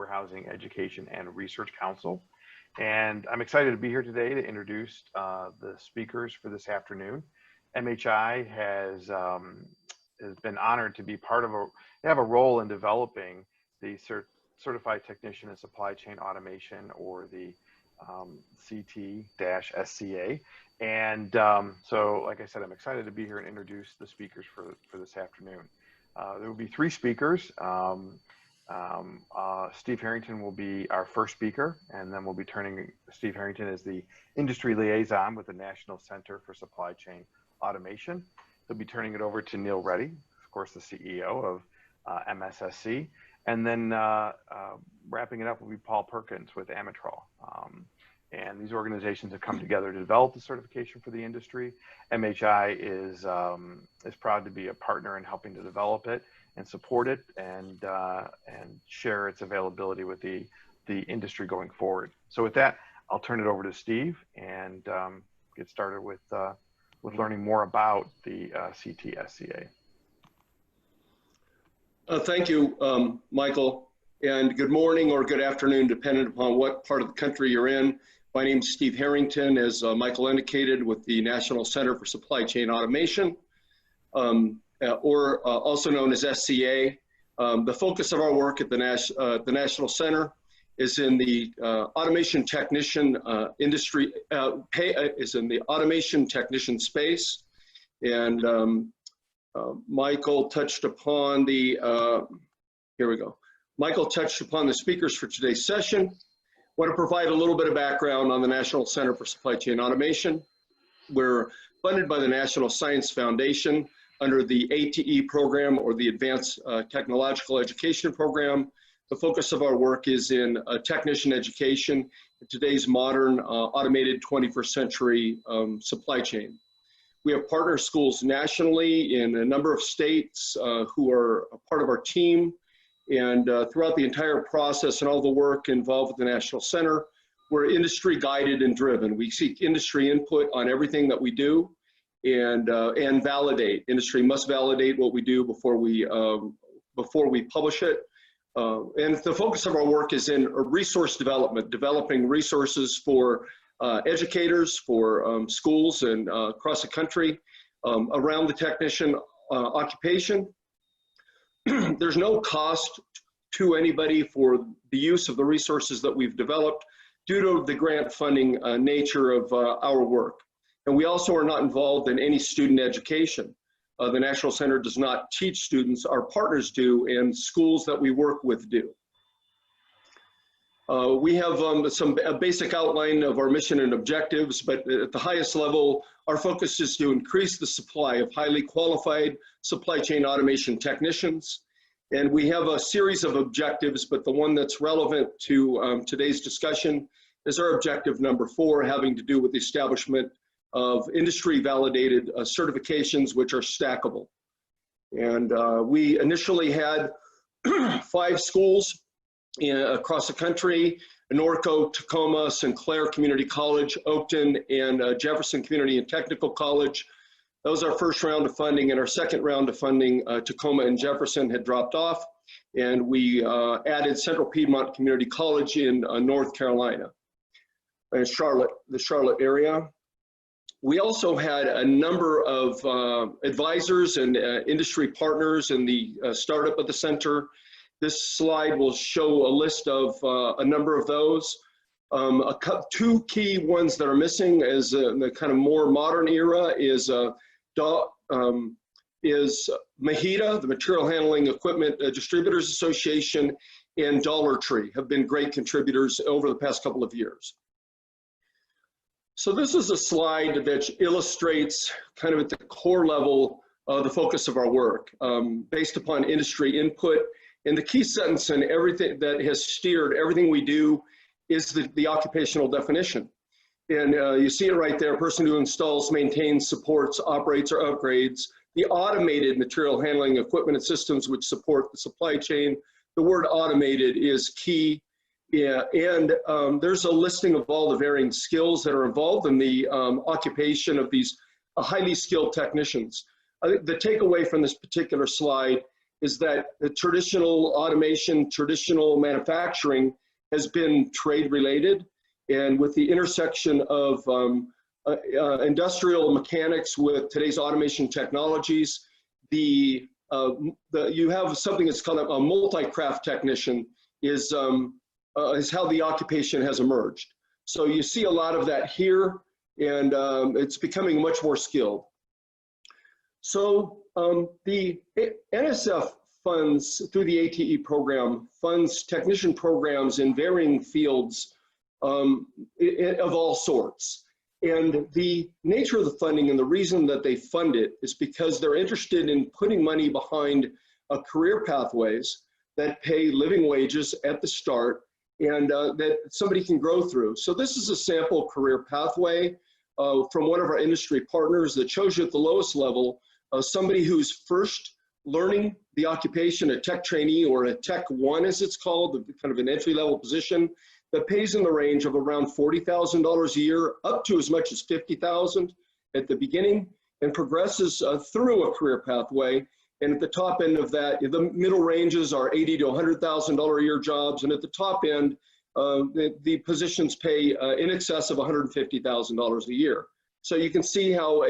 Warehousing Education and Research Council. And I'm excited to be here today to introduce the speakers for this afternoon. MHI has been honored to be part of they have a role in developing the Certified Technician in Supply Chain Automation, or the CT-SCA. And so, like I said, I'm excited to be here and introduce the speakers for this afternoon. There will be 3 speakers. Steve Harrington will be our first speaker, and then we'll be turning Steve Harrington as the industry liaison with the National Center for Supply Chain Automation. He'll be turning it over to Neil Reddy, of course, the CEO of MSSC. And then wrapping it up will be Paul Perkins with AMATROL. And these organizations have come together to develop the certification for the industry. MHI is proud to be a partner in helping to develop it and support it, and share its availability with the industry going forward. So with that, I'll turn it over to Steve and get started with learning more about the CT-SCA. Thank you, Michael, and good morning or good afternoon, depending upon what part of the country you're in. My name is Steve Harrington, as Michael indicated, with the National Center for Supply Chain Automation, or also known as SCA. The focus of our work at the National Center is in the automation technician industry, is in the automation technician space. And Michael touched upon the, here we go. Michael touched upon the speakers for today's session. I want to provide a little bit of background on the National Center for Supply Chain Automation. We're funded by the National Science Foundation under the ATE program, or the Advanced Technological Education Program. The focus of our work is in technician education in today's modern automated 21st century supply chain. We have partner schools nationally in a number of states who are a part of our team. And throughout the entire process and all the work involved with the National Center, we're industry guided and driven. We seek industry input on everything that we do, and validate. Industry must validate what we do before we publish it. And the focus of our work is in resource development, developing resources for educators, for schools and across the country around the technician occupation. There's no cost to anybody for the use of the resources that we've developed due to the grant funding nature of our work. And we also are not involved in any student education. The National Center does not teach students, our partners do, and schools that we work with do. We have a basic outline of our mission and objectives, but at the highest level, our focus is to increase the supply of highly qualified supply chain automation technicians. And we have a series of objectives, but the one that's relevant to today's discussion is our objective number 4, having to do with the establishment of industry validated certifications which are stackable. And we initially had 5 schools across the country: Norco, Tacoma, Sinclair Community College, Oakton, and Jefferson Community and Technical College. That was our first round of funding. And our second round of funding, Tacoma and Jefferson had dropped off, and we added Central Piedmont Community College in North Carolina and the Charlotte area. We also had a number of advisors and industry partners in the startup of the center. This slide will show a list of a number of those. 2 key ones that are missing as the kind of more modern era is Mahita, the Material Handling Equipment Distributors Association, and Dollar Tree have been great contributors over the past couple of years. So this is a slide that illustrates kind of at the core level the focus of our work based upon industry input. And the key sentence in everything that has steered everything we do is the occupational definition. And you see it right there: person who installs, maintains, supports, operates, or upgrades the automated material handling equipment and systems which support the supply chain. The word automated is key. Yeah, and there's a listing of all the varying skills that are involved in the occupation of these highly skilled technicians. I think the takeaway from this particular slide is that the traditional automation, traditional manufacturing has been trade related. And with the intersection of industrial mechanics with today's automation technologies, you have something that's called a multi-craft technician is how the occupation has emerged. So you see a lot of that here, and it's becoming much more skilled. So the NSF funds, through the ATE program, funds technician programs in varying fields of all sorts. And the nature of the funding and the reason that they fund it is because they're interested in putting money behind career pathways that pay living wages at the start and that somebody can grow through. So this is a sample career pathway from one of our industry partners that shows you at the lowest level somebody who's first learning the occupation, a tech trainee or a tech one as it's called, kind of an entry-level position that pays in the range of around $40,000 a year up to as much as $50,000 at the beginning, and progresses through a career pathway. And at the top end of that, the middle ranges are $80,000 to $100,000 a year jobs, and at the top end, the positions pay in excess of $150,000 a year. So you can see how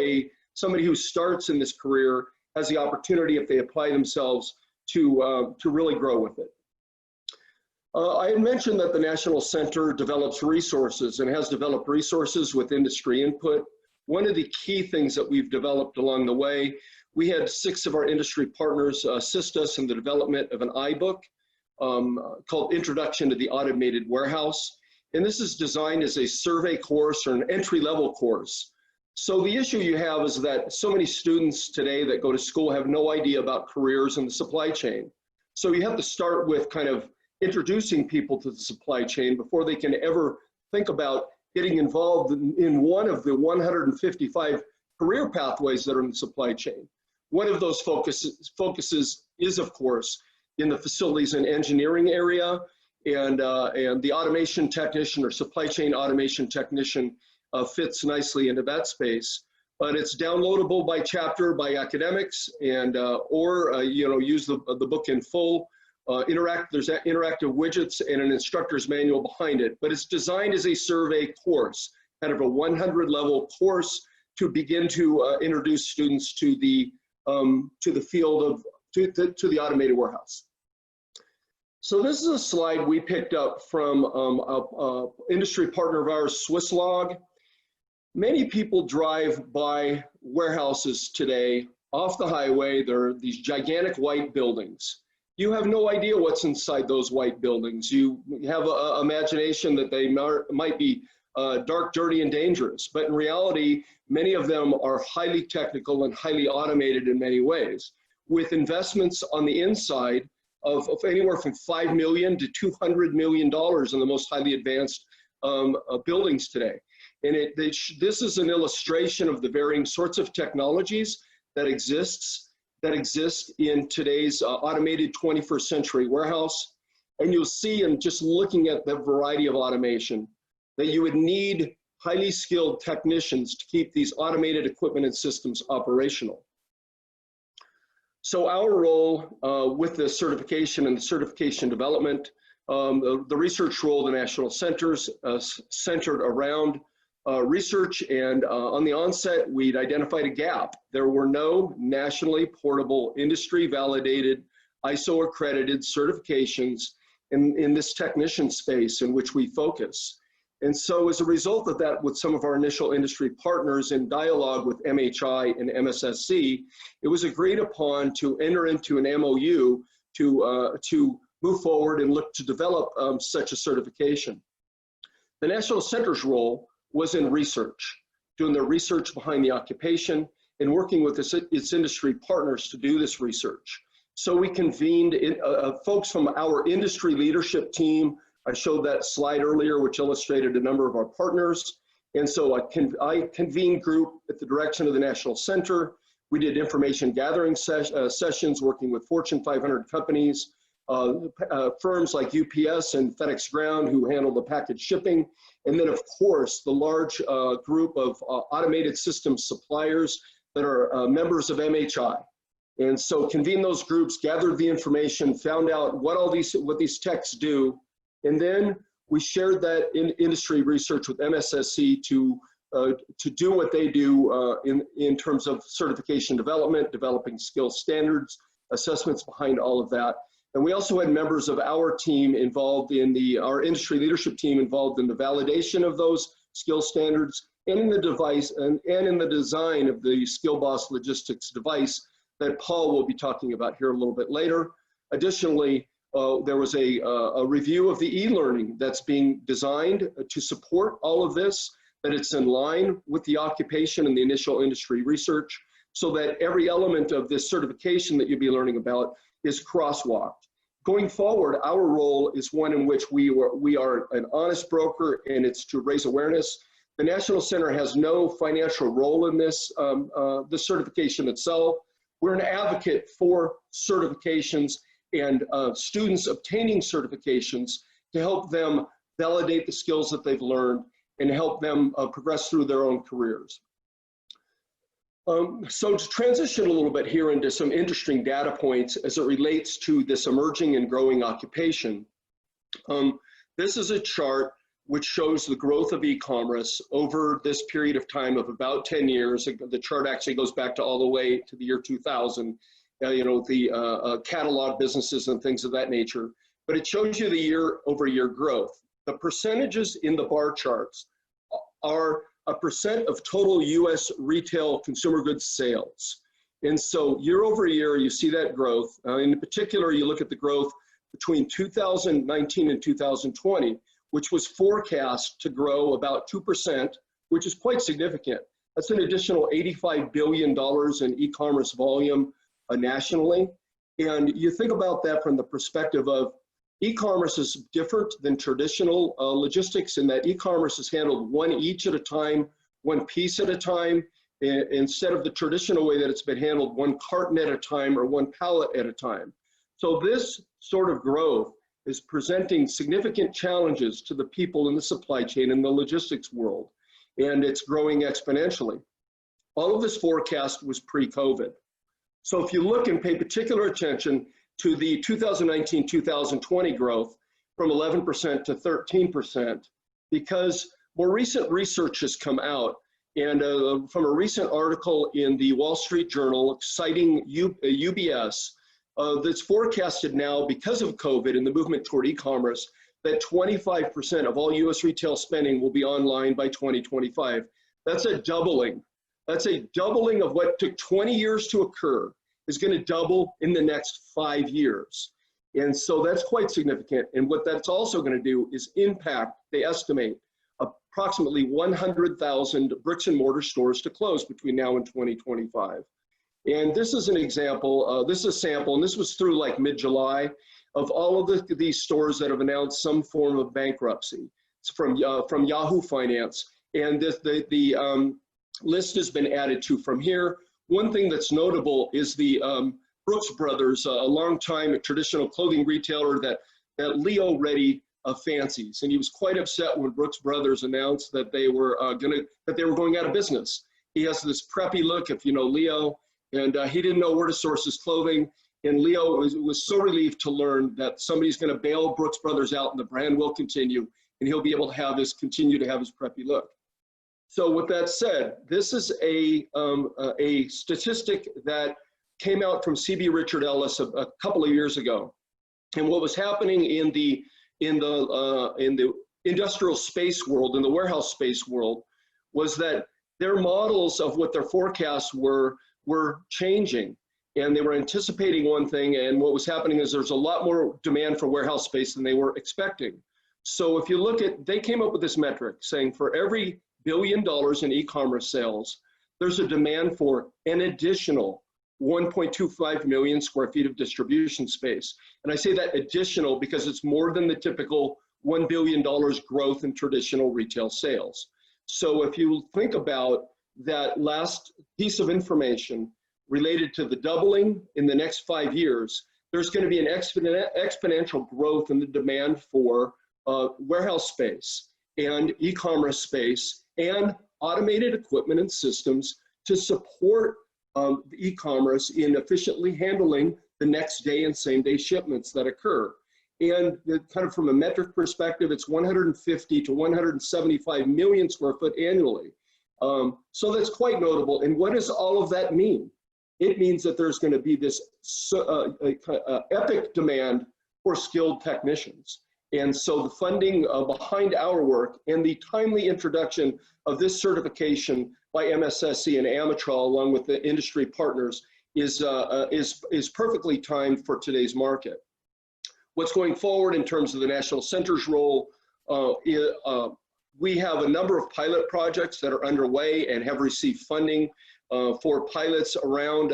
somebody who starts in this career has the opportunity, if they apply themselves, to really grow with it. I had mentioned that the National Center develops resources and has developed resources with industry input. One of the key things that we've developed along the way, we had 6 of our industry partners assist us in the development of an iBook called Introduction to the Automated Warehouse. And this is designed as a survey course or an entry-level course. So the issue you have is that so many students today that go to school have no idea about careers in the supply chain. So you have to start with kind of introducing people to the supply chain before they can ever think about getting involved in one of the 155 career pathways that are in the supply chain. One of those focuses is, of course, in the facilities and engineering area, and the automation technician or supply chain automation technician fits nicely into that space. But it's downloadable by chapter by academics, and or use the book in full. There's interactive widgets and an instructor's manual behind it, but it's designed as a survey course, kind of a 100-level course to begin to introduce students to the field of to the automated warehouse. So this is a slide we picked up from a industry partner of ours, Swisslog. Many people drive by warehouses today off the highway. There are these gigantic white buildings. You have no idea what's inside those white buildings. You have an imagination that they might be dark, dirty, and dangerous. But in reality, many of them are highly technical and highly automated in many ways, with investments on the inside of anywhere from $5 million to $200 million in the most highly advanced buildings today. And this is an illustration of the varying sorts of technologies that exist in today's automated 21st century warehouse. And you'll see in just looking at the variety of automation that you would need highly skilled technicians to keep these automated equipment and systems operational. So our role with the certification and the certification development, the research role of the national centers centered around research, and on the onset, we'd identified a gap. There were no nationally portable, industry validated, ISO accredited certifications in this technician space in which we focus. And so as a result of that, with some of our initial industry partners in dialogue with MHI and MSSC, it was agreed upon to enter into an MOU to move forward and look to develop such a certification. The National Center's role was in research, doing the research behind the occupation and working with its industry partners to do this research. So we convened folks from our industry leadership team. I showed that slide earlier, which illustrated a number of our partners. And so I convened group at the direction of the National Center. We did information gathering sessions working with Fortune 500 companies, firms like UPS and FedEx Ground who handle the package shipping. And then, of course, the large group of automated systems suppliers that are members of MHI. And so convened those groups, gathered the information, found out what these techs do, and then we shared that in industry research with MSSC to do what they do in terms of certification development, developing skill standards, assessments behind all of that. And we also had members of our team involved in our industry leadership team involved in the validation of those skill standards and in the device and in the design of the SkillBoss logistics device that Paul will be talking about here a little bit later. Additionally, there was a review of the e-learning that's being designed to support all of this, that it's in line with the occupation and the initial industry research, so that every element of this certification that you'll be learning about is crosswalked. Going forward, our role is one in which we are an honest broker, and it's to raise awareness. The National Center has no financial role in this, the certification itself. We're an advocate for certifications and students obtaining certifications to help them validate the skills that they've learned and help them progress through their own careers. So to transition a little bit here into some interesting data points as it relates to this emerging and growing occupation. This is a chart which shows the growth of e-commerce over this period of time of about 10 years. The chart actually goes back to all the way to the year 2000, the catalog businesses and things of that nature. But it shows you the year-over-year growth. The percentages in the bar charts are a percent of total US retail consumer goods sales. And so year over year, you see that growth. In particular, you look at the growth between 2019 and 2020, which was forecast to grow about 2%, which is quite significant. That's an additional $85 billion in e-commerce volume nationally. And you think about that from the perspective of e-commerce is different than traditional logistics in that e-commerce is handled one each at a time, one piece at a time, instead of the traditional way that it's been handled one carton at a time or one pallet at a time. So this sort of growth is presenting significant challenges to the people in the supply chain in the logistics world, and it's growing exponentially. All of this forecast was pre-COVID. So if you look and pay particular attention to the 2019-2020 growth from 11% to 13%, because more recent research has come out, and from a recent article in the Wall Street Journal citing UBS, that's forecasted now because of COVID and the movement toward e-commerce, that 25% of all US retail spending will be online by 2025. That's a doubling. That's a doubling of what took 20 years to occur. Is going to double in the next 5 years. And so that's quite significant. And what that's also going to do is impact, they estimate, approximately 100,000 bricks and mortar stores to close between now and 2025. And this is an example, this is a sample, and this was through like mid-July, of all of these stores that have announced some form of bankruptcy. It's from Yahoo Finance. And the list has been added to from here. One thing that's notable is the Brooks Brothers, a longtime traditional clothing retailer that Leo Reddy fancies, and he was quite upset when Brooks Brothers announced that they were going out of business. He has this preppy look, if you know Leo, and he didn't know where to source his clothing. And Leo was so relieved to learn that somebody's going to bail Brooks Brothers out, and the brand will continue, and he'll be able to continue to have his preppy look. So with that said, this is a statistic that came out from C.B. Richard Ellis a couple of years ago. And what was happening in the industrial space world, in the warehouse space world, was that their models of what their forecasts were changing. And they were anticipating one thing, and what was happening is there's a lot more demand for warehouse space than they were expecting. So if you look at, they came up with this metric saying for every $1 billion in e-commerce sales, there's a demand for an additional 1.25 million square feet of distribution space. And I say that additional because it's more than the typical $1 billion growth in traditional retail sales. So if you think about that last piece of information related to the doubling in the next 5 years, there's going to be an exponential growth in the demand for warehouse space and e-commerce space and automated equipment and systems to support e-commerce in efficiently handling the next day and same day shipments that occur. And kind of from a metric perspective, it's 150 to 175 million square foot annually. So that's quite notable. And what does all of that mean? It means that there's going to be this epic demand for skilled technicians. And so the funding behind our work and the timely introduction of this certification by MSSC and AMATROL, along with the industry partners, is perfectly timed for today's market. What's going forward in terms of the National Center's role, we have a number of pilot projects that are underway and have received funding for pilots around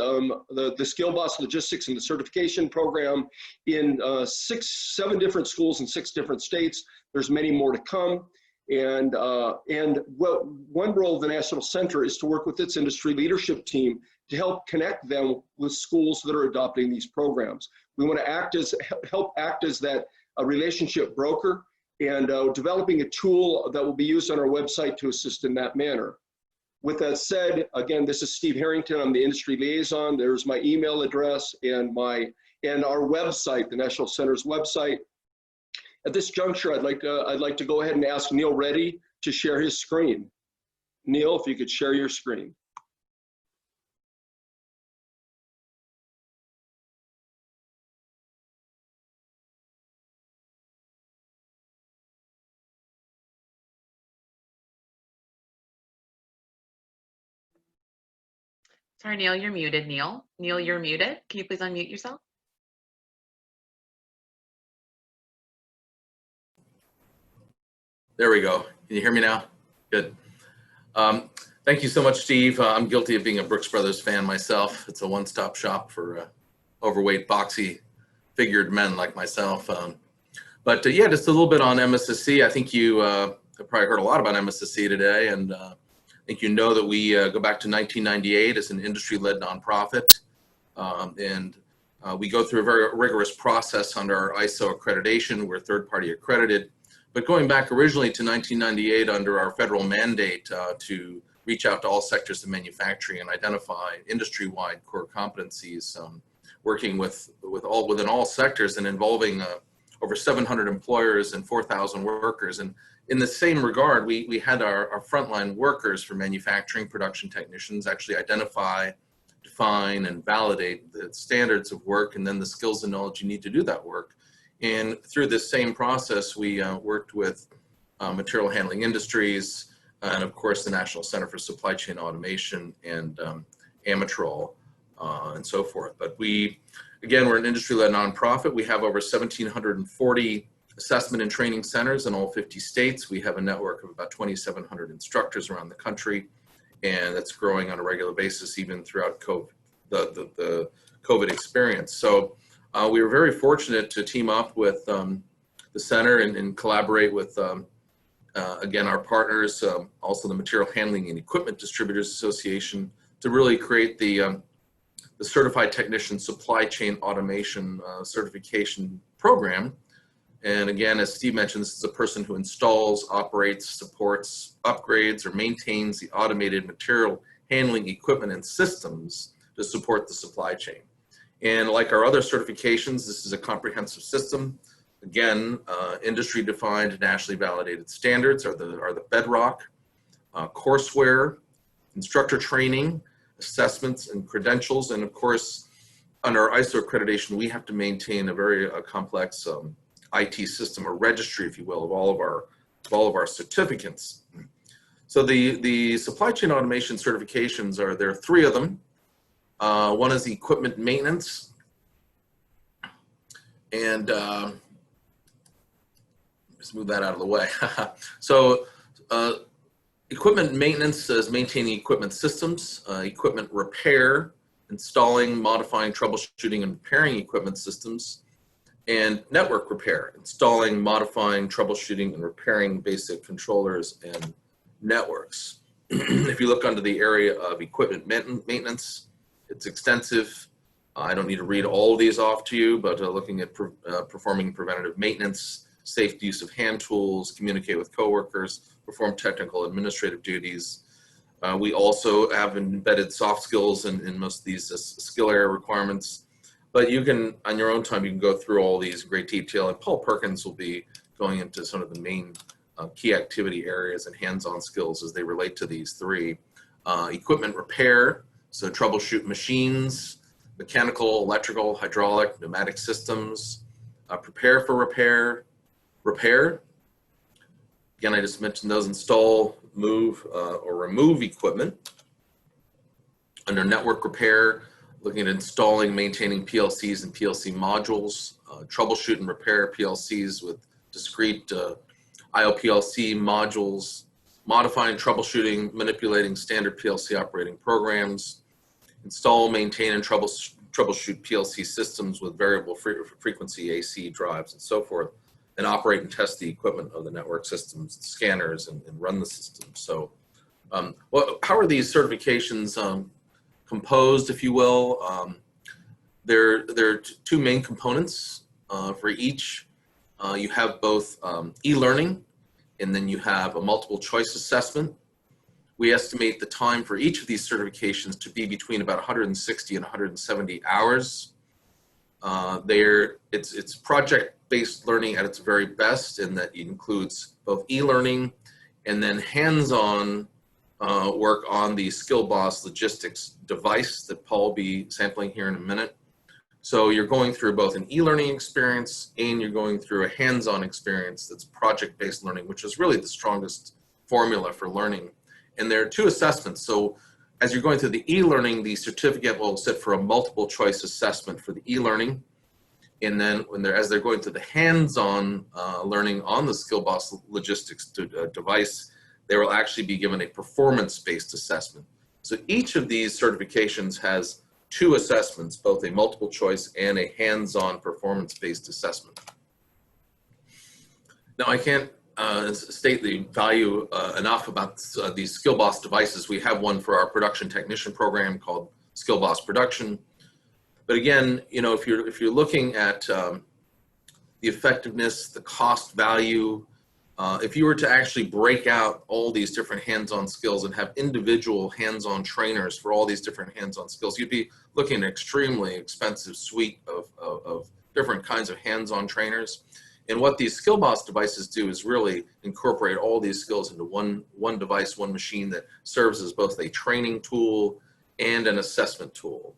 the Skill Boss Logistics and the certification program in 7 different schools in 6 different states. There's many more to come. And one role of the National Center is to work with its industry leadership team to help connect them with schools that are adopting these programs. We want to help act as that relationship broker and developing a tool that will be used on our website to assist in that manner. With that said, again, this is Steve Harrington. I'm the industry liaison. There's my email address and our website, the National Center's website. At this juncture, I'd like to go ahead and ask Neil Reddy to share his screen. Neil, if you could share your screen. Sorry, Neil, you're muted, Neil. Neil, you're muted. Can you please unmute yourself? There we go. Can you hear me now? Good. Thank you so much, Steve. I'm guilty of being a Brooks Brothers fan myself. It's a one-stop shop for overweight, boxy figured men like myself. But yeah, just a little bit on MSSC. I think you have probably heard a lot about MSSC today, and I think you know that we go back to 1998 as an industry-led nonprofit, and we go through a very rigorous process under our ISO accreditation. We're third-party accredited, but going back originally to 1998 under our federal mandate to reach out to all sectors of manufacturing and identify industry-wide core competencies, working within all sectors and involving over 700 employers and 4,000 workers. And in the same regard, we had our frontline workers for manufacturing production technicians actually identify, define, and validate the standards of work and then the skills and knowledge you need to do that work. And through this same process, we worked with material handling industries and of course the National Center for Supply Chain Automation and AMATROL and so forth. But again, we're an industry-led nonprofit. We have over 1,740 assessment and training centers in all 50 states. We have a network of about 2,700 instructors around the country, and that's growing on a regular basis even throughout COVID, the COVID experience. So we were very fortunate to team up with the center and collaborate with, again, our partners, also the Material Handling and Equipment Distributors Association, to really create the Certified Technician Supply Chain Automation certification program. And again, as Steve mentioned, this is a person who installs, operates, supports, upgrades, or maintains the automated material handling equipment and systems to support the supply chain. And like our other certifications, this is a comprehensive system. Again, industry-defined, nationally validated standards are the bedrock. Courseware, instructor training, assessments and credentials, and of course, under our ISO accreditation, we have to maintain a very complex IT system, or registry, if you will, of all of our certificates. So the supply chain automation certifications there are 3 of them. One is the equipment maintenance, and let's move that out of the way. So equipment maintenance is maintaining equipment systems, equipment repair, installing, modifying, troubleshooting, and repairing equipment systems, and network repair, installing, modifying, troubleshooting, and repairing basic controllers and networks. If you look under the area of equipment maintenance, it's extensive. I don't need to read all of these off to you, but looking at performing preventative maintenance, safe use of hand tools, communicate with coworkers, perform technical administrative duties, We also have embedded soft skills in most of these skill area requirements. But you can, on your own time, you can go through all these in great detail. And Paul Perkins will be going into some of the main key activity areas and hands-on skills as they relate to these three. Equipment repair, so troubleshoot machines, mechanical, electrical, hydraulic, pneumatic systems, prepare for repair, repair. Again, I just mentioned those: install, move, or remove equipment. Under network repair, looking at installing, maintaining PLCs and PLC modules, troubleshoot and repair PLCs with discrete IOPLC modules, modifying, troubleshooting, manipulating standard PLC operating programs, install, maintain, and troubleshoot PLC systems with variable frequency AC drives and so forth, and operate and test the equipment of the network systems, scanners, and run the system. So how are these certifications composed, if you will? There are two main components for each. You have both e-learning, and then you have a multiple choice assessment. We estimate the time for each of these certifications to be between about 160 and 170 hours. It's project-based learning at its very best, in that it includes both e-learning and then hands-on work on the SkillBoss logistics device that Paul will be sampling here in a minute. So you're going through both an e-learning experience and you're going through a hands-on experience that's project-based learning, which is really the strongest formula for learning. And there are two assessments. So as you're going through the e-learning, the certificate will sit for a multiple choice assessment for the e-learning. And then as they're going through the hands-on learning on the SkillBoss logistics device, they will actually be given a performance-based assessment. So each of these certifications has two assessments, both a multiple choice and a hands-on performance-based assessment. Now, I can't state the value enough about these SkillBoss devices. We have one for our production technician program called SkillBoss Production. But again, you know, if you're looking at the effectiveness, the cost value, if you were to actually break out all these different hands-on skills and have individual hands-on trainers for all these different hands-on skills, you'd be looking at an extremely expensive suite of different kinds of hands-on trainers. And what these SkillBoss devices do is really incorporate all these skills into one device, one machine that serves as both a training tool and an assessment tool.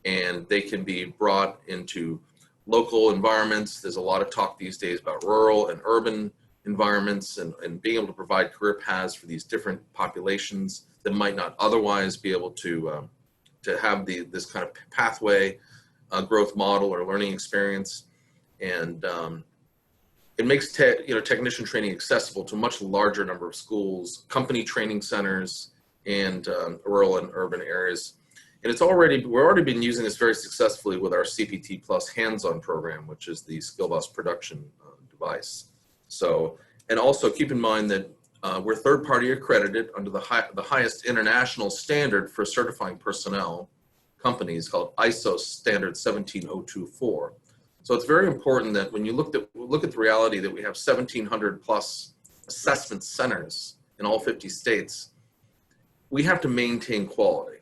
And they can be brought into local environments. There's a lot of talk these days about rural and urban environments, and being able to provide career paths for these different populations that might not otherwise be able to have this kind of pathway growth model or learning experience. And it makes technician training accessible to a much larger number of schools, company training centers, and rural and urban areas. And we've already been using this very successfully with our CPT Plus hands-on program, which is the SkillBoss production device. So, and also keep in mind that we're third-party accredited under the highest international standard for certifying personnel companies, called ISO standard 17024. So it's very important that when you look at the reality that we have 1,700 plus assessment centers in all 50 states, we have to maintain quality.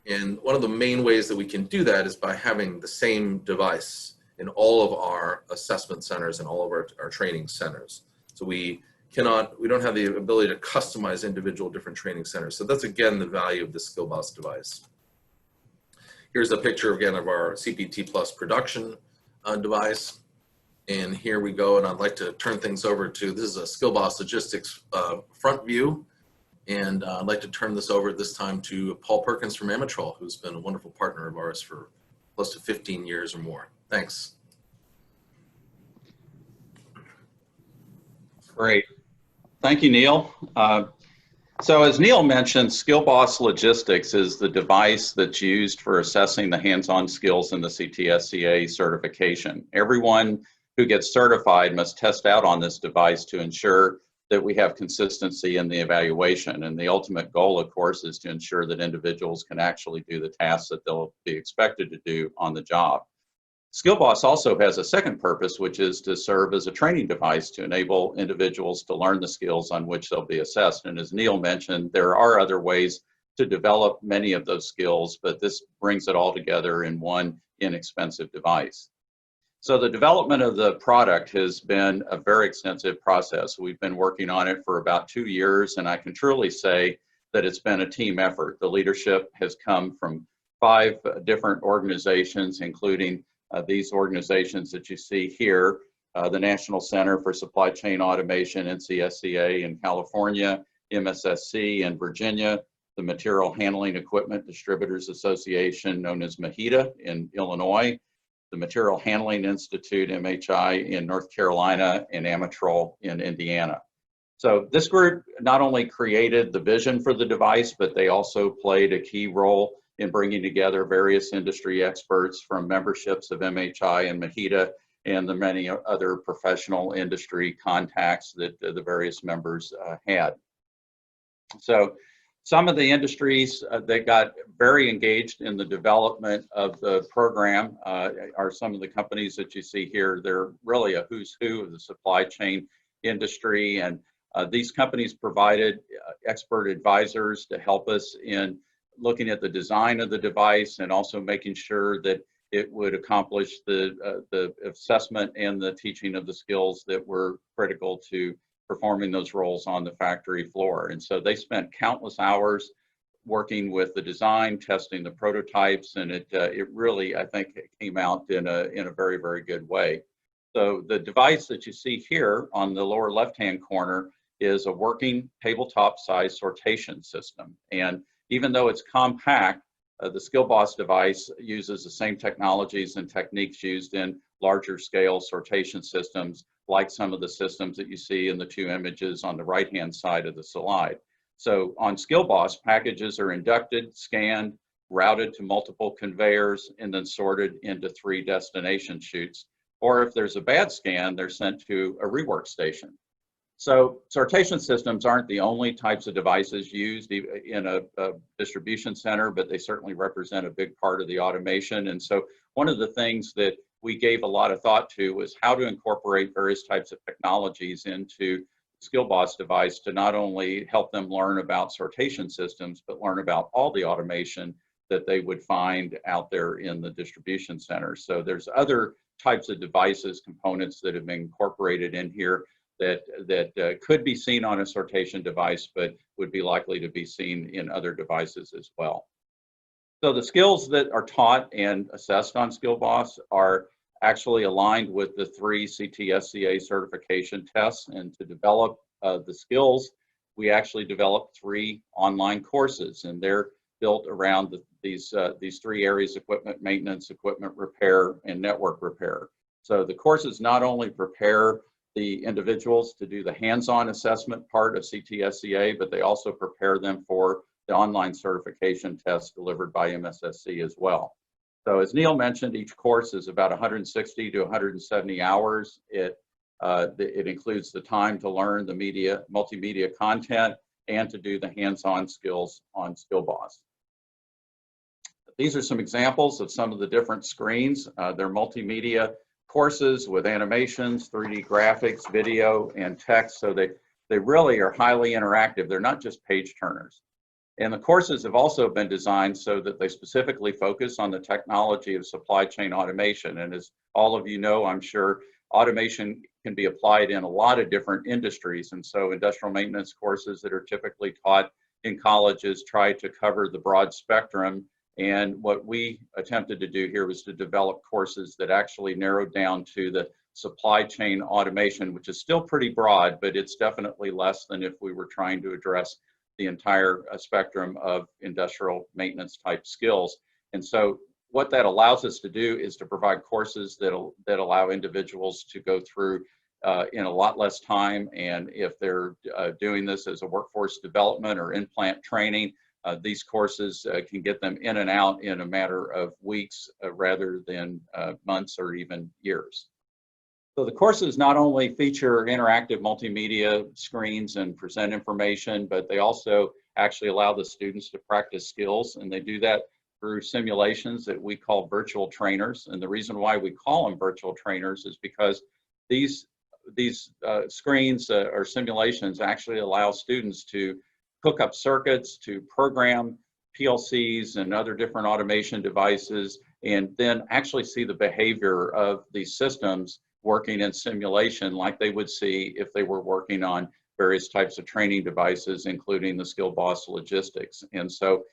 And one of the main ways that we can do that is by having the same device in all of our assessment centers and all of our training centers. So we don't have the ability to customize individual different training centers. So that's, again, the value of the SkillBoss device. Here's a picture, again, of our CPT Plus production device. And here we go. And I'd like to turn things over to, this is a SkillBoss logistics front view. And I'd like to turn this over this time to Paul Perkins from AMATROL, who's been a wonderful partner of ours for close to 15 years or more. Thanks. Great. Thank you, Neil. So as Neil mentioned, SkillBoss Logistics is the device that's used for assessing the hands-on skills in the CT-SCA certification. Everyone who gets certified must test out on this device to ensure that we have consistency in the evaluation. And the ultimate goal, of course, is to ensure that individuals can actually do the tasks that they'll be expected to do on the job. SkillBoss also has a second purpose, which is to serve as a training device to enable individuals to learn the skills on which they'll be assessed. And as Neil mentioned, there are other ways to develop many of those skills, but this brings it all together in one inexpensive device. So the development of the product has been a very extensive process. We've been working on it for about 2 years, and I can truly say that it's been a team effort. The leadership has come from 5 different organizations, including these organizations that you see here, the National Center for Supply Chain Automation, NCSCA in California, MSSC in Virginia, the Material Handling Equipment Distributors Association, known as MAHITA in Illinois, the Material Handling Institute, MHI, in North Carolina, and AMATROL in Indiana. So this group not only created the vision for the device, but they also played a key role in bringing together various industry experts from memberships of MHI and MAHITA and the many other professional industry contacts that the various members had. So some of the industries that got very engaged in the development of the program are some of the companies that you see here. They're really a who's who of the supply chain industry, and these companies provided expert advisors to help us in looking at the design of the device and also making sure that it would accomplish the assessment and the teaching of the skills that were critical to performing those roles on the factory floor. And so they spent countless hours working with the design, testing the prototypes, and it really, I think, it came out in a very, very good way. So the device that you see here on the lower left-hand corner is a working tabletop size sortation system. And even though it's compact, the SkillBoss device uses the same technologies and techniques used in larger scale sortation systems, like some of the systems that you see in the 2 images on the right-hand side of the slide. So on SkillBoss, packages are inducted, scanned, routed to multiple conveyors, and then sorted into 3 destination chutes. Or if there's a bad scan, they're sent to a rework station. So sortation systems aren't the only types of devices used in a distribution center, but they certainly represent a big part of the automation. And so one of the things that we gave a lot of thought to was how to incorporate various types of technologies into SkillBoss device to not only help them learn about sortation systems, but learn about all the automation that they would find out there in the distribution center. So there's other types of devices, components that have been incorporated in here that could be seen on a sortation device, but would be likely to be seen in other devices as well. So the skills that are taught and assessed on SkillBoss are actually aligned with the 3 CT-SCA certification tests. And to develop the skills, we actually developed 3 online courses, and they're built around these 3 areas: equipment maintenance, equipment repair, and network repair. So the courses not only prepare the individuals to do the hands-on assessment part of CT-SCA, but they also prepare them for the online certification test delivered by MSSC as well. So as Neil mentioned, each course is about 160 to 170 hours. It includes the time to learn the multimedia content and to do the hands-on skills on SkillBoss. These are some examples of some of the different screens. They're multimedia courses with animations, 3D graphics, video, and text. So they really are highly interactive. They're not just page turners. And the courses have also been designed so that they specifically focus on the technology of supply chain automation. And as all of you know, I'm sure automation can be applied in a lot of different industries. And so industrial maintenance courses that are typically taught in colleges try to cover the broad spectrum. And what we attempted to do here was to develop courses that actually narrowed down to the supply chain automation, which is still pretty broad, but it's definitely less than if we were trying to address the entire spectrum of industrial maintenance type skills. And so what that allows us to do is to provide courses that allow individuals to go through in a lot less time. And if they're doing this as a workforce development or in-plant training, these courses can get them in and out in a matter of weeks rather than months or even years. So the courses not only feature interactive multimedia screens and present information, but they also actually allow the students to practice skills, and they do that through simulations that we call virtual trainers. And the reason why we call them virtual trainers is because these screens or simulations actually allow students to hook up circuits, to program PLCs and other different automation devices, and then actually see the behavior of these systems working in simulation like they would see if they were working on various types of training devices, including the Skill Boss logistics. And so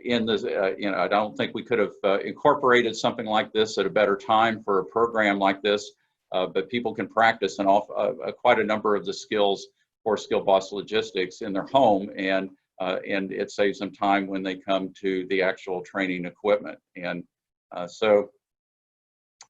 in this, I don't think we could have incorporated something like this at a better time for a program like this, but people can practice quite a number of the skills for Skill Boss logistics in their home, and it saves them time when they come to the actual training equipment. And so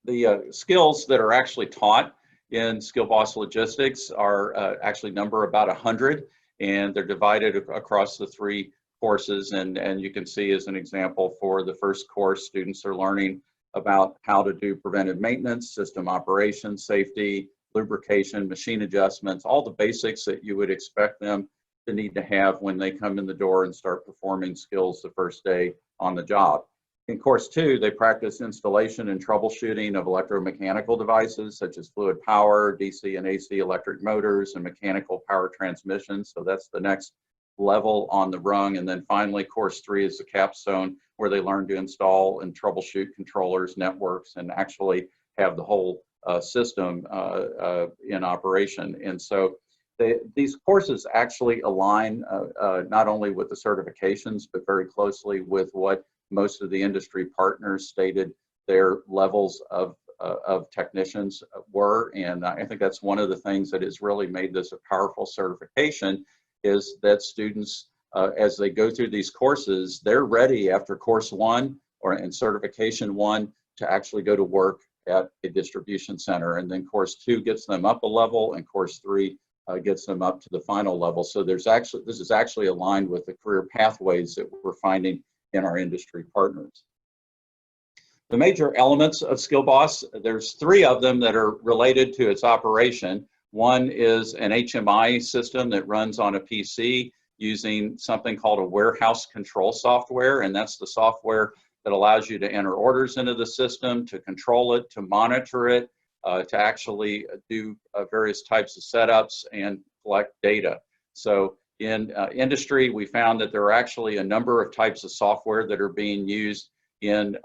the skills that are actually taught in Skill Boss logistics are actually number about 100, and they're divided across the 3 courses. And you can see as an example, for the first course, students are learning about how to do preventive maintenance, system operations, safety, lubrication, machine adjustments, all the basics that you would expect them to need to have when they come in the door and start performing skills the first day on the job. In course 2, they practice installation and troubleshooting of electromechanical devices such as fluid power, DC and AC electric motors, and mechanical power transmissions. So that's the next level on the rung. And then finally, course 3 is the capstone, where they learn to install and troubleshoot controllers, networks, and actually have the whole system in operation. And so these courses actually align not only with the certifications, but very closely with what most of the industry partners stated their levels of technicians were. And I think that's one of the things that has really made this a powerful certification, is that students, as they go through these courses, they're ready after course 1 in certification 1 to actually go to work at a distribution center. And then course 2 gets them up a level, and course 3 gets them up to the final level. So this is actually aligned with the career pathways that we're finding in our industry partners. The major elements of Skill Boss, there's 3 of them that are related to its operation. One is an HMI system that runs on a PC using something called a warehouse control software, and that's the software that allows you to enter orders into the system, to control it, to monitor it, to actually do various types of setups and collect data. So in industry, we found that there are actually a number of types of software that are being used in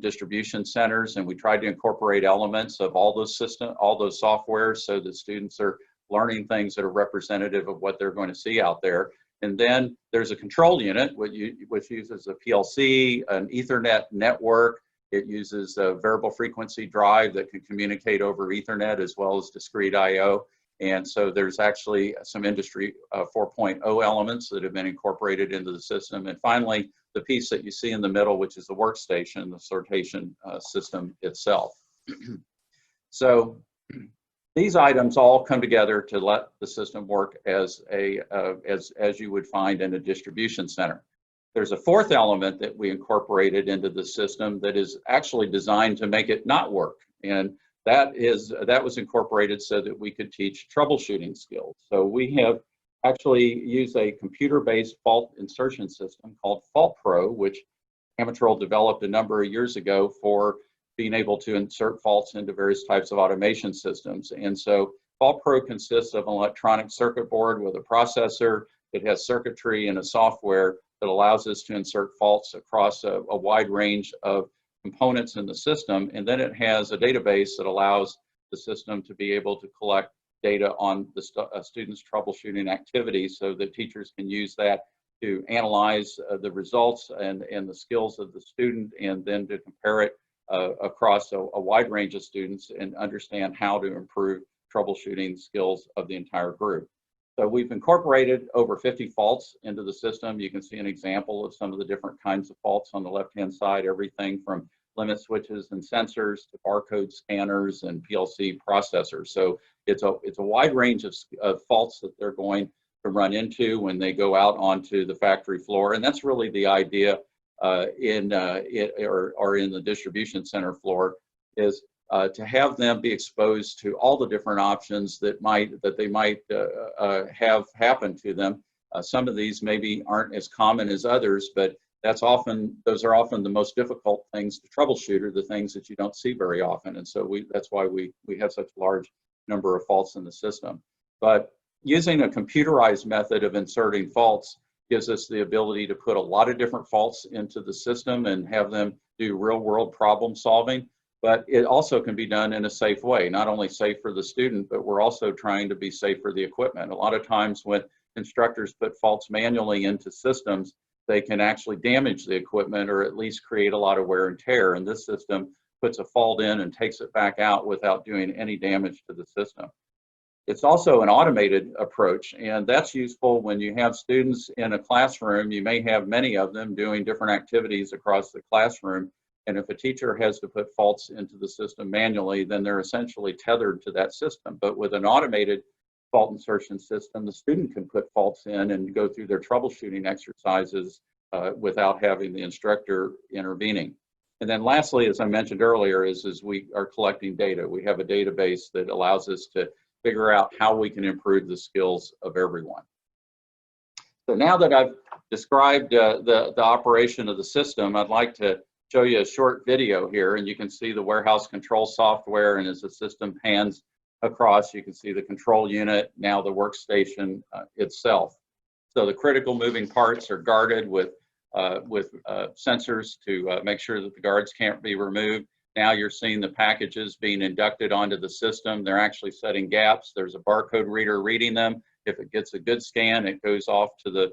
distribution centers, and we tried to incorporate elements of all those softwares so that students are learning things that are representative of what they're going to see out there. And then there's a control unit which uses a PLC, an Ethernet network. It uses a variable frequency drive that can communicate over Ethernet as well as discrete I/O. And so there's actually some industry 4.0 elements that have been incorporated into the system. And finally, the piece that you see in the middle, which is the workstation, the sortation system itself. So these items all come together to let the system work as you would find in a distribution center. There's a 4th element that we incorporated into the system that is actually designed to make it not work. And that was incorporated so that we could teach troubleshooting skills. So we have actually used a computer-based fault insertion system called Fault Pro, which AMATROL developed a number of years ago for being able to insert faults into various types of automation systems. And so Fault Pro consists of an electronic circuit board with a processor. It has circuitry and a software that allows us to insert faults across a wide range of components in the system. And then it has a database that allows the system to be able to collect data on the students' troubleshooting activities, so that teachers can use that to analyze the results and the skills of the student, and then to compare it across a wide range of students and understand how to improve troubleshooting skills of the entire group. So we've incorporated over 50 faults into the system. You can see an example of some of the different kinds of faults on the left-hand side, everything from limit switches and sensors to barcode scanners and PLC processors. So it's a wide range of faults that they're going to run into when they go out onto the factory floor. And that's really the idea in the distribution center floor, is to have them be exposed to all the different options that they might have happen to them. Some of these maybe aren't as common as others, but those are often the most difficult things to troubleshoot, are the things that you don't see very often. And so that's why we have such a large number of faults in the system. But using a computerized method of inserting faults gives us the ability to put a lot of different faults into the system and have them do real world problem solving. But it also can be done in a safe way, not only safe for the student, but we're also trying to be safe for the equipment. A lot of times when instructors put faults manually into systems, they can actually damage the equipment or at least create a lot of wear and tear. And this system puts a fault in and takes it back out without doing any damage to the system. It's also an automated approach, and that's useful when you have students in a classroom. You may have many of them doing different activities across the classroom, and if a teacher has to put faults into the system manually, then they're essentially tethered to that system. But with an automated fault insertion system, the student can put faults in and go through their troubleshooting exercises without having the instructor intervening. And then lastly, as I mentioned earlier, is we are collecting data. We have a database that allows us to figure out how we can improve the skills of everyone. So now that I've described the operation of the system, I'd like to show you a short video here, and you can see the warehouse control software, and as the system pans across, you can see the control unit, now the workstation itself. So the critical moving parts are guarded with sensors to make sure that the guards can't be removed. Now you're seeing the packages being inducted onto the system. They're actually setting gaps. There's a barcode reader reading them. If it gets a good scan, it goes off to the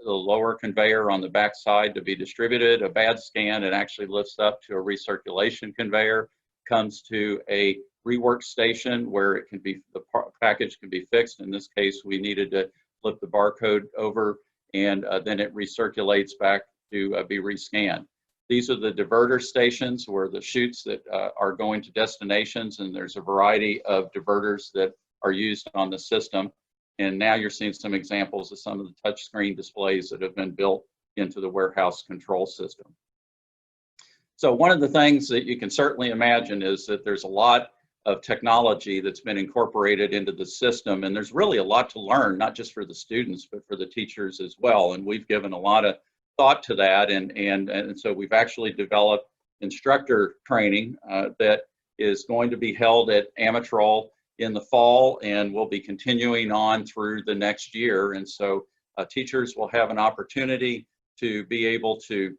lower conveyor on the back side to be distributed. A bad scan, it actually lifts up to a recirculation conveyor, comes to a rework station where it can be, the package can be fixed. In this case, we needed to flip the barcode over, and then it recirculates back to be rescanned. These are the diverter stations, where the chutes that are going to destinations, and there's a variety of diverters that are used on the system. And now you're seeing some examples of some of the touchscreen displays that have been built into the warehouse control system. So one of the things that you can certainly imagine is that there's a lot of technology that's been incorporated into the system, and there's really a lot to learn, not just for the students, but for the teachers as well. And we've given a lot of thought to that, and so we've actually developed instructor training that is going to be held at AMATROL in the fall, and will be continuing on through the next year. And so teachers will have an opportunity to be able to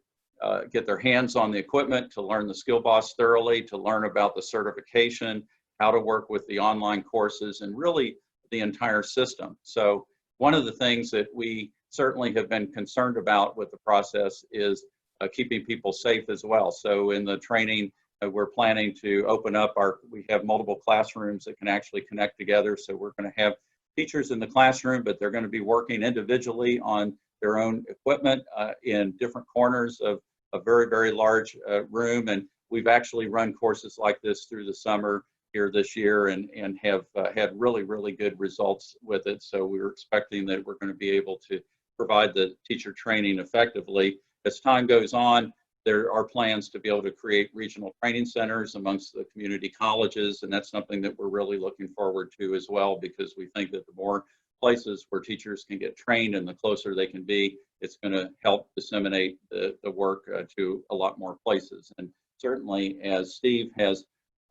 get their hands on the equipment, to learn the skill boss thoroughly, to learn about the certification, how to work with the online courses, and really the entire system. So one of the things that we certainly have been concerned about with the process is keeping people safe as well. So in the training, we're planning to open up we have multiple classrooms that can actually connect together. So we're going to have teachers in the classroom, but they're going to be working individually on their own equipment in different corners of a very, very large room. And we've actually run courses like this through the summer here this year, and have had really, really good results with it. So we're expecting that we're going to be able to provide the teacher training effectively. As time goes on, there are plans to be able to create regional training centers amongst the community colleges, and that's something that we're really looking forward to as well, because we think that the more places where teachers can get trained and the closer they can be, it's going to help disseminate the work to a lot more places. And certainly, as Steve has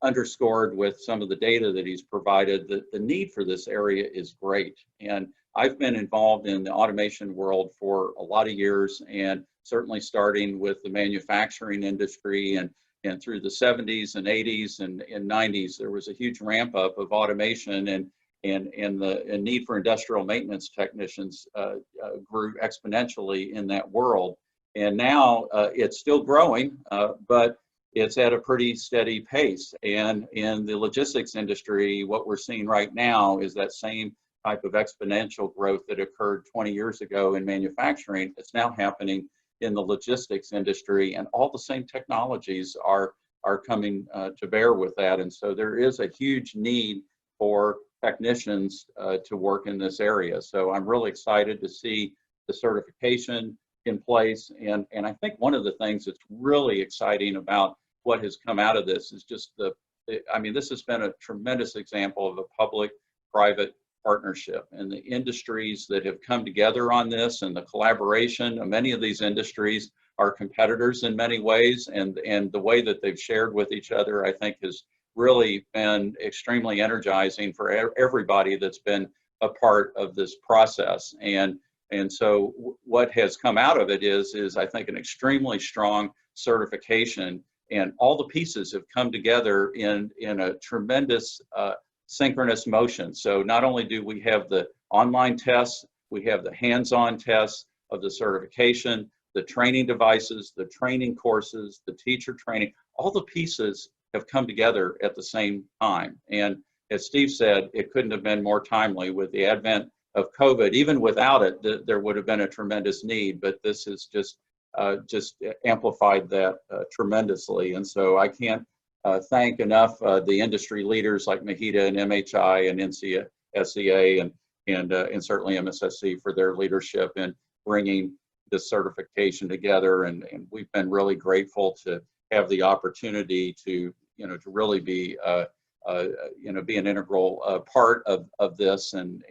underscored with some of the data that he's provided, that the need for this area is great. And I've been involved in the automation world for a lot of years, and certainly starting with the manufacturing industry, and through the 70s and 80s and 90s, there was a huge ramp up of automation, and the need for industrial maintenance technicians grew exponentially in that world. And now it's still growing, but it's at a pretty steady pace. And in the logistics industry, what we're seeing right now is that same type of exponential growth that occurred 20 years ago in manufacturing. It's now happening in the logistics industry, and all the same technologies are coming to bear with that. And so there is a huge need for technicians to work in this area. So I'm really excited to see the certification in place. And I think one of the things that's really exciting about what has come out of this is just this has been a tremendous example of a public-private partnership, and the industries that have come together on this, and the collaboration. Many of these industries our competitors in many ways, and the way that they've shared with each other, I think, has really been extremely energizing for everybody that's been a part of this process. And so what has come out of it is I think an extremely strong certification, and all the pieces have come together in a tremendous synchronous motion. So not only do we have the online tests, we have the hands-on tests of the certification, the training devices, the training courses, the teacher training, all the pieces have come together at the same time. And as Steve said, it couldn't have been more timely with the advent of COVID. Even without it, there would have been a tremendous need, but this has just amplified that tremendously. And so I can't thank enough the industry leaders like Mahita and MHI and NCSCA and certainly MSSC for their leadership in bringing this certification together. And we've been really grateful to have the opportunity to really be be an integral part of this, and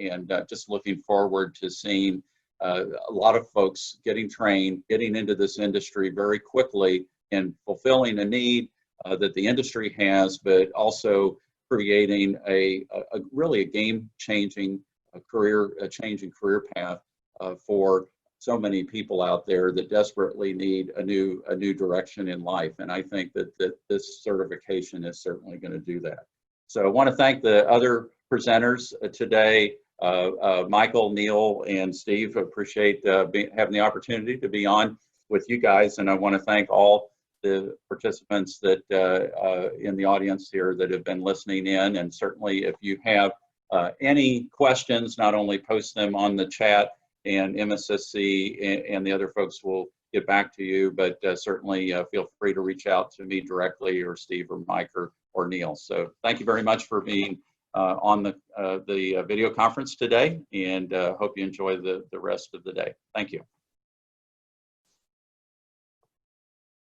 just looking forward to seeing a lot of folks getting trained, getting into this industry very quickly, and fulfilling a need that the industry has, but also creating a really a game-changing career path for so many people out there that desperately need a new direction in life. And I think that this certification is certainly going to do that. So I want to thank the other presenters today, Michael, Neil, and Steve. I appreciate having the opportunity to be on with you guys. And I want to thank all the participants that in the audience here that have been listening in. And certainly if you have any questions, not only post them on the chat, and MSSC and the other folks will get back to you, but certainly feel free to reach out to me directly, or Steve, or Mike, or Neil. So thank you very much for being on the video conference today, and hope you enjoy the rest of the day. Thank you.